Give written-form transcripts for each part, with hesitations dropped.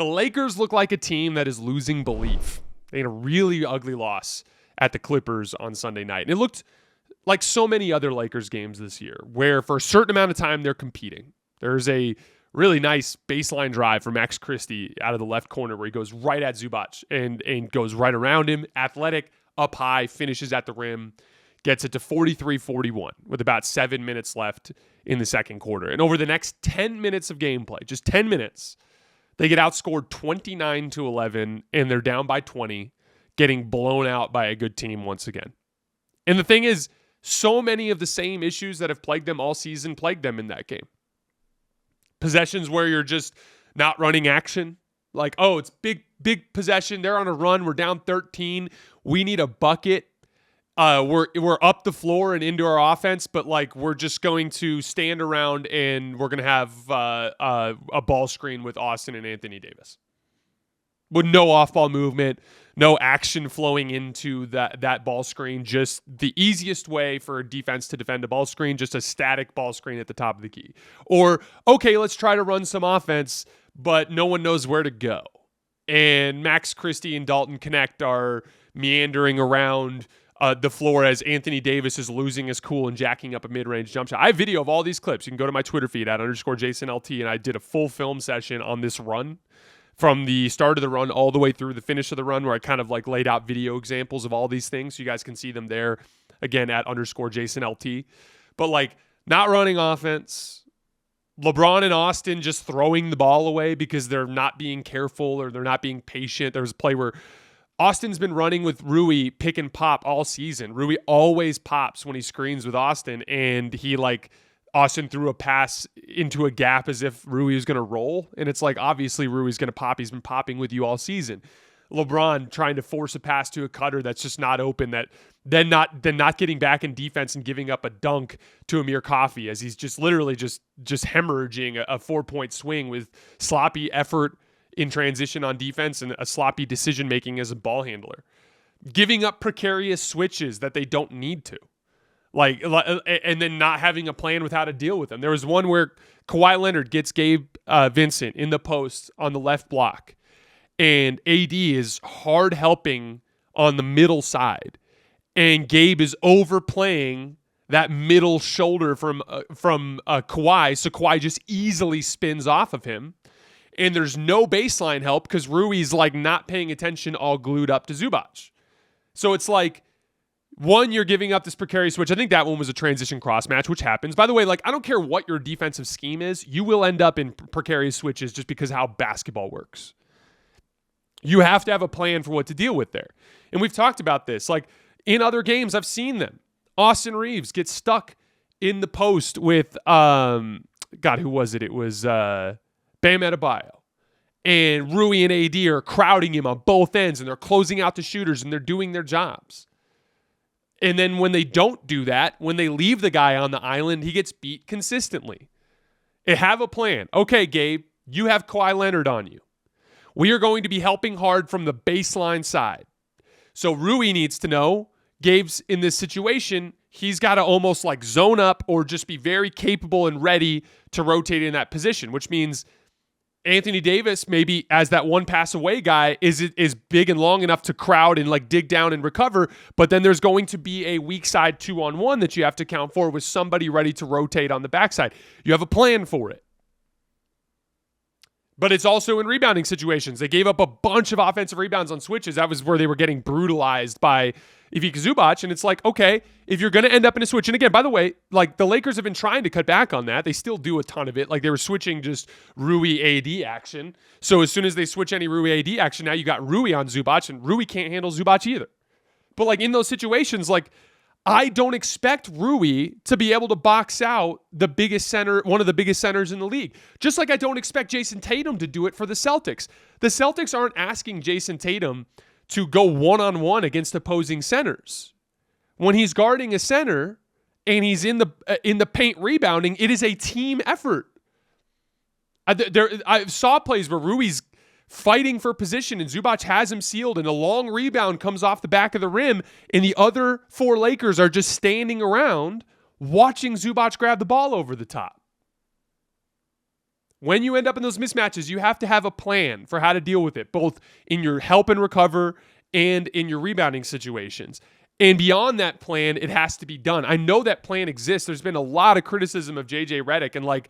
the Lakers look like a team that is losing belief. They had a really ugly loss at the Clippers on Sunday night. And it looked like so many other Lakers games this year, where for a certain amount of time they're competing. There's a really nice baseline drive for Max Christie out of the left corner where he goes right at Zubac and goes right around him. Athletic, up high, finishes at the rim, gets it to 43-41 with about 7 minutes left in the second quarter. And over the next 10 minutes of gameplay, just 10 minutes, they get outscored 29-11, and they're down by 20, getting blown out by a good team once again. And the thing is, so many of the same issues that have plagued them all season plagued them in that game. Possessions where you're just not running action. Like, oh, it's big possession. They're on a run. We're down 13. We need a bucket. We're up the floor and into our offense, but like we're just going to stand around and we're going to have a ball screen with Austin and Anthony Davis. With no off-ball movement, no action flowing into that ball screen. Just the easiest way for a defense to defend a ball screen, just a static ball screen at the top of the key. Or, okay, let's try to run some offense, but no one knows where to go. And Max Christie and Dalton Connect are meandering around the floor as Anthony Davis is losing his cool and jacking up a mid-range jump shot. I have video of all these clips. You can go to my Twitter feed at _JasonLT, and I did a full film session on this run. From the start of the run all the way through the finish of the run, where I kind of like laid out video examples of all these things. So you guys can see them there again at _JasonLT. But like not running offense, LeBron and Austin just throwing the ball away because they're not being careful or they're not being patient. There was a play where Austin's been running with Rui pick and pop all season. Rui always pops when he screens with Austin, and Austin threw a pass into a gap as if Rui was going to roll. And it's like, obviously Rui's going to pop. He's been popping with you all season. LeBron trying to force a pass to a cutter that's just not open, that then not getting back in defense and giving up a dunk to Amir Coffey as he's just literally just hemorrhaging a 4-point swing with sloppy effort in transition on defense and a sloppy decision-making as a ball handler. Giving up precarious switches that they don't need to. And then not having a plan with how to deal with them. There was one where Kawhi Leonard gets Gabe Vincent in the post on the left block, and AD is hard helping on the middle side, and Gabe is overplaying that middle shoulder from Kawhi, so Kawhi just easily spins off of him, and there's no baseline help because Rui's like not paying attention, all glued up to Zubac. So it's like, one, you're giving up this precarious switch. I think that one was a transition cross match, which happens. By the way, like I don't care what your defensive scheme is, you will end up in precarious switches just because of how basketball works. You have to have a plan for what to deal with there. And we've talked about this. Like in other games, I've seen them. Austin Reeves gets stuck in the post with, who was it? It was Bam Adebayo. And Rui and AD are crowding him on both ends, and they're closing out the shooters, and they're doing their jobs. And then when they don't do that, when they leave the guy on the island, he gets beat consistently. Have a plan. Okay, Gabe, you have Kawhi Leonard on you. We are going to be helping hard from the baseline side. So Rui needs to know Gabe's in this situation. He's got to almost like zone up or just be very capable and ready to rotate in that position, which means Anthony Davis, maybe as that one pass away guy, is big and long enough to crowd and like dig down and recover. But then there's going to be a weak side 2-on-1 that you have to count for with somebody ready to rotate on the backside. You have a plan for it. But it's also in rebounding situations. They gave up a bunch of offensive rebounds on switches. That was where they were getting brutalized by Ivica Zubac. And it's like, okay, if you're going to end up in a switch. And again, by the way, like the Lakers have been trying to cut back on that. They still do a ton of it. Like they were switching just Rui AD action. So as soon as they switch any Rui AD action, now you got Rui on Zubac, and Rui can't handle Zubac either. But like in those situations, like I don't expect Rui to be able to box out the biggest center, one of the biggest centers in the league. Just like I don't expect Jason Tatum to do it for the Celtics. The Celtics aren't asking Jason Tatum to go one-on-one against opposing centers. When he's guarding a center and he's in the paint rebounding, it is a team effort. I saw plays where Rui's fighting for position, and Zubac has him sealed, and a long rebound comes off the back of the rim, and the other four Lakers are just standing around watching Zubac grab the ball over the top. When you end up in those mismatches, you have to have a plan for how to deal with it, both in your help and recover and in your rebounding situations. And beyond that plan, it has to be done. I know that plan exists. There's been a lot of criticism of JJ Redick, and like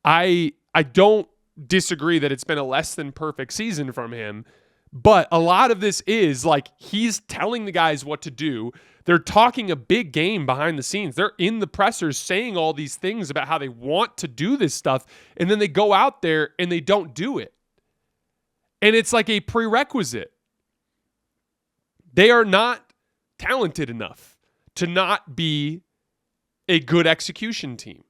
I don't disagree that it's been a less than perfect season from him, but a lot of this is like he's telling the guys what to do. They're talking a big game behind the scenes. They're in the pressers saying all these things about how they want to do this stuff, and then they go out there and they don't do it. And it's like a prerequisite. They are not talented enough to not be a good execution team.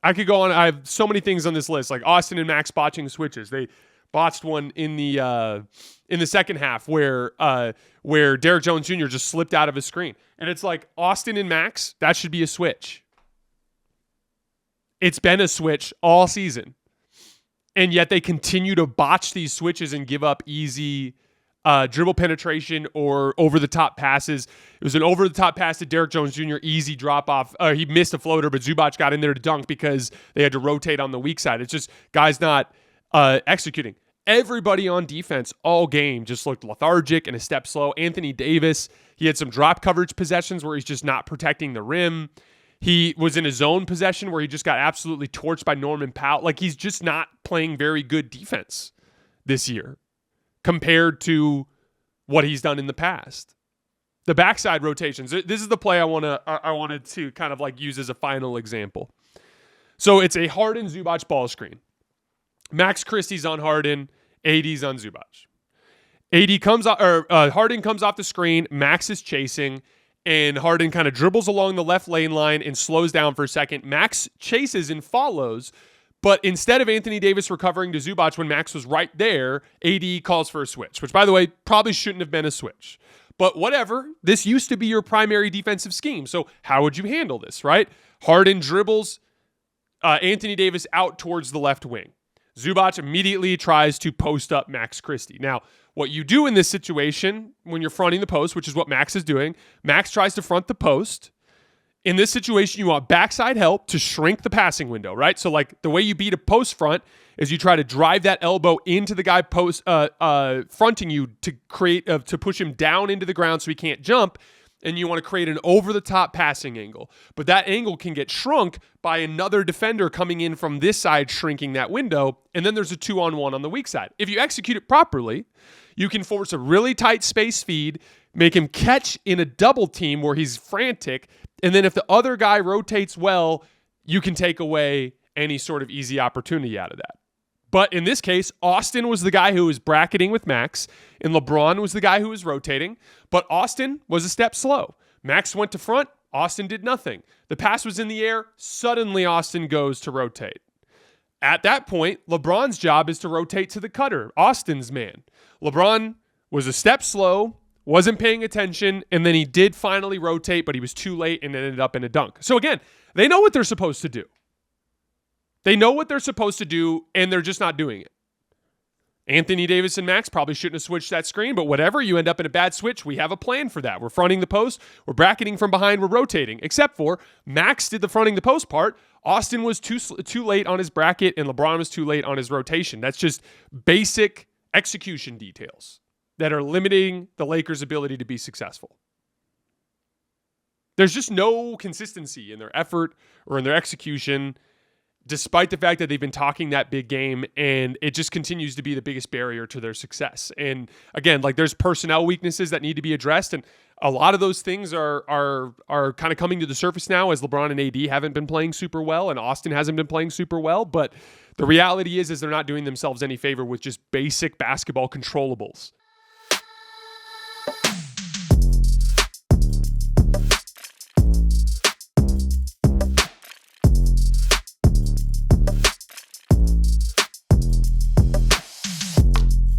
I could go on. I have so many things on this list, like Austin and Max botching switches. They botched one in the second half where Derrick Jones Jr. just slipped out of his screen. And it's like, Austin and Max, that should be a switch. It's been a switch all season. And yet they continue to botch these switches and give up easy dribble penetration or over-the-top passes. It was an over-the-top pass to Derrick Jones Jr., easy drop-off. He missed a floater, but Zubac got in there to dunk because they had to rotate on the weak side. It's just guys not executing. Everybody on defense all game just looked lethargic and a step slow. Anthony Davis, he had some drop coverage possessions where he's just not protecting the rim. He was in a zone possession where he just got absolutely torched by Norman Powell. Like, he's just not playing very good defense this year compared to what he's done in the past. The backside rotations. This is the play I wanted to kind of like use as a final example. So it's a Harden Zubac ball screen. Max Christie's on Harden, AD's on Zubac. Harden comes off the screen, Max is chasing, and Harden kind of dribbles along the left lane line and slows down for a second. Max chases and follows, but instead of Anthony Davis recovering to Zubac when Max was right there, AD calls for a switch, which, by the way, probably shouldn't have been a switch. But whatever, this used to be your primary defensive scheme, so how would you handle this, right? Harden dribbles Anthony Davis out towards the left wing. Zubac immediately tries to post up Max Christie. Now, what you do in this situation when you're fronting the post, which is what Max is doing, Max tries to front the post. In this situation, you want backside help to shrink the passing window, right? So, like, the way you beat a post front is you try to drive that elbow into the guy fronting you to create to push him down into the ground so he can't jump. And you want to create an over-the-top passing angle. But that angle can get shrunk by another defender coming in from this side, shrinking that window, and then there's a 2-on-1 on the weak side. If you execute it properly, you can force a really tight space feed, make him catch in a double team where he's frantic, and then if the other guy rotates well, you can take away any sort of easy opportunity out of that. But in this case, Austin was the guy who was bracketing with Max, and LeBron was the guy who was rotating, but Austin was a step slow. Max went to front, Austin did nothing. The pass was in the air, suddenly Austin goes to rotate. At that point, LeBron's job is to rotate to the cutter, Austin's man. LeBron was a step slow, wasn't paying attention, and then he did finally rotate, but he was too late and ended up in a dunk. So again, they know what they're supposed to do. They know what they're supposed to do, and they're just not doing it. Anthony Davis and Max probably shouldn't have switched that screen, but whatever, you end up in a bad switch. We have a plan for that. We're fronting the post. We're bracketing from behind. We're rotating, except for Max did the fronting the post part. Austin was too late on his bracket, and LeBron was too late on his rotation. That's just basic execution details that are limiting the Lakers' ability to be successful. There's just no consistency in their effort or in their execution, despite the fact that they've been talking that big game, and it just continues to be the biggest barrier to their success. And again, like, there's personnel weaknesses that need to be addressed, and a lot of those things are kind of coming to the surface now as LeBron and AD haven't been playing super well, and Austin hasn't been playing super well. But the reality is they're not doing themselves any favor with just basic basketball controllables.